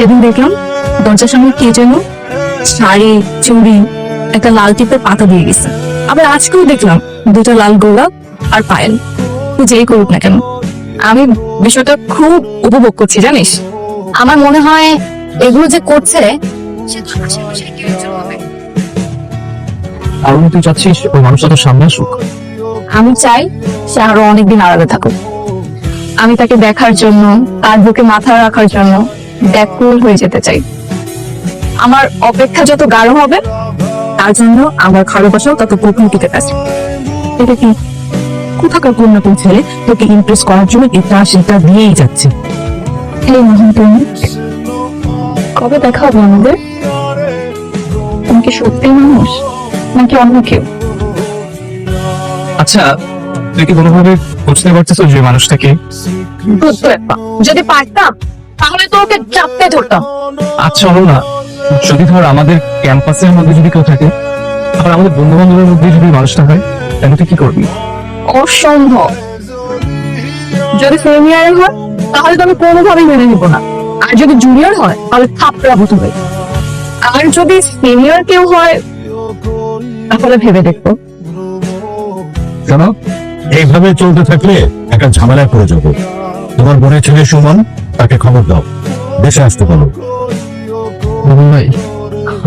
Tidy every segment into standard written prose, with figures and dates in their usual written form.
সেদিন দেখলাম দরজার সামনে কে যেন শাড়ি চুড়ি একটা লাল টিপের পাতা দিয়ে গেছে। আবার আজকেও দেখলাম দুটো লাল গোলাপ আর পায়েল। তুই যেই করুক না কেন, আমি বিষয়টা খুব উপভোগ করছি জানিস। আমার মনে হয় এগুলো যে করছে সে তো আশেপাশে কেউ একজন হবে। আর তুই চাচ্ছিস ওই মানুষটা তোর সামনে আসুক? আমি চাই সে আরো অনেকদিন আলাদা থাকুক। আমি তাকে দেখার জন্য, তার বুকে মাথা রাখার জন্য ব্যাকুল হয়ে যেতে চাই। আমার অপেক্ষা যত গাঢ় হবে তার জন্য আমার ভালোবাসাও তত প্রথম টিকে আছে। এটা কি কোথাকার কোন নতুন ছেলে তোকে ইমপ্রেস করার জন্য এটা সেটা দিয়েই যাচ্ছে? এই মহান তুমি কবে দেখা হবে আমাদের? তুমি কি সত্যি মানুষ নাকি অন্য কেউ? আচ্ছা, তুই কি কোনোভাবে বুঝতে পারছিস যে মানুষটাকে? যদি পারতাম তাহলে তো ওকে চাপতে ধরতাম। আচ্ছা হলো না, যদি ধর আমাদের ক্যাম্পাসের মধ্যে যদি কেউ থাকে, আবার আমাদের বন্ধু বান্ধবের মধ্যে যদি মানুষটা হয়, তাহলে তুই কি করবি? অসম্ভব। যদি সিনিয়র হয় তাহলে তো আমি কোনোভাবেই মেনে নিব না, আর যদি জুনিয়র হয় তাহলে থাপড়াবো তুমি। আর যদি সিনিয়র কেউ হয় তাহলে ভেবে দেখবো। শোনো, এইভাবে চলতে থাকলে একটা ঝামেলায় পড়ে যাবো। তোমার বোনের ছেলে সুমন, তাকে খবর দাও, দেশে আসতে বলো। বলুন ভাই,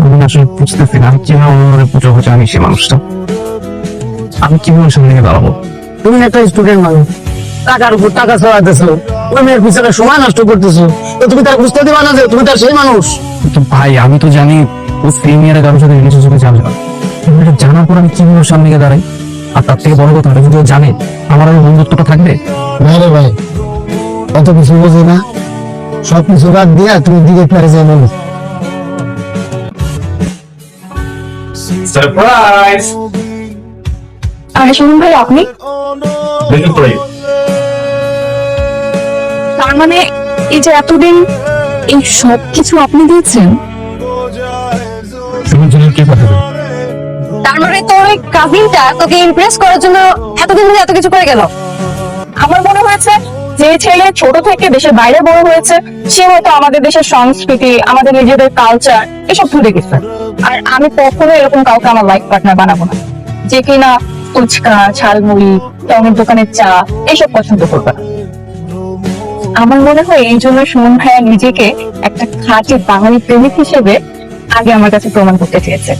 আমি আসলে বুঝতেছি না কিভাবে আমার পুজো হচ্ছে। আমি সে মানুষটা, আমি কিভাবে সামনে গিয়ে দাঁড়াবো? তুমি একটা স্টুডেন্ট মানুষ, টাকার উপর টাকা ছড়াইতেছো, ওই মেয়ের পিছনে সময় নষ্ট করতেছো, তো তুমি তার বুঝতে দিবা না যে তুমি তার সেই মানুষ? তো ভাই, আমি তো জানি ও সিনিয়রের কারোর সাথে রিলেশনশিপে যাবে না। কিন্তু এটা জানার পর আমি কিভাবে সামনে গিয়ে দাঁড়াই? আর তার থেকে বড় কথা, এটা যদি ও জানে আমার আর ওর বন্ধুত্বটা থাকবে। ভাই রে ভাই, অত কিছু বোঝে না, সবকিছু বাদ দিয়া তুমি দিকে পেরে যাই বলো। সারপ্রাইজ! আরে শুনুন ভাই, আপনি তার মানে এই যে এতদিন এই সব কিছু আপনি দিয়েছেন? সুমন ছেলের কি পাঠাবে? তার মানে তোর ওই কাজিনটা তোকে ইমপ্রেস করার জন্য এতদিন ধরে এত কিছু করে গেল? আমার মনে হয়েছে যে ছেলে ছোট থেকে দেশের বাইরে বড় হয়েছে সে হয়তো আমাদের দেশের সংস্কৃতি, আমাদের নিজেদের কালচার এসব ভুলে গেছে। আর আমি কখনো এরকম কাউকে আমার লাইফ পার্টনার বানাবো না যে কিনা ফুচকা, ঝালমুড়ি, টঙের দোকানের চা এসব পছন্দ করবে না। আমার মনে হয় এই জন্য সুমন ভাইয়া নিজেকে একটা খাঁটি বাঙালি প্রেমিক হিসেবে আগে আমার কাছে প্রমাণ করতে চেয়েছে।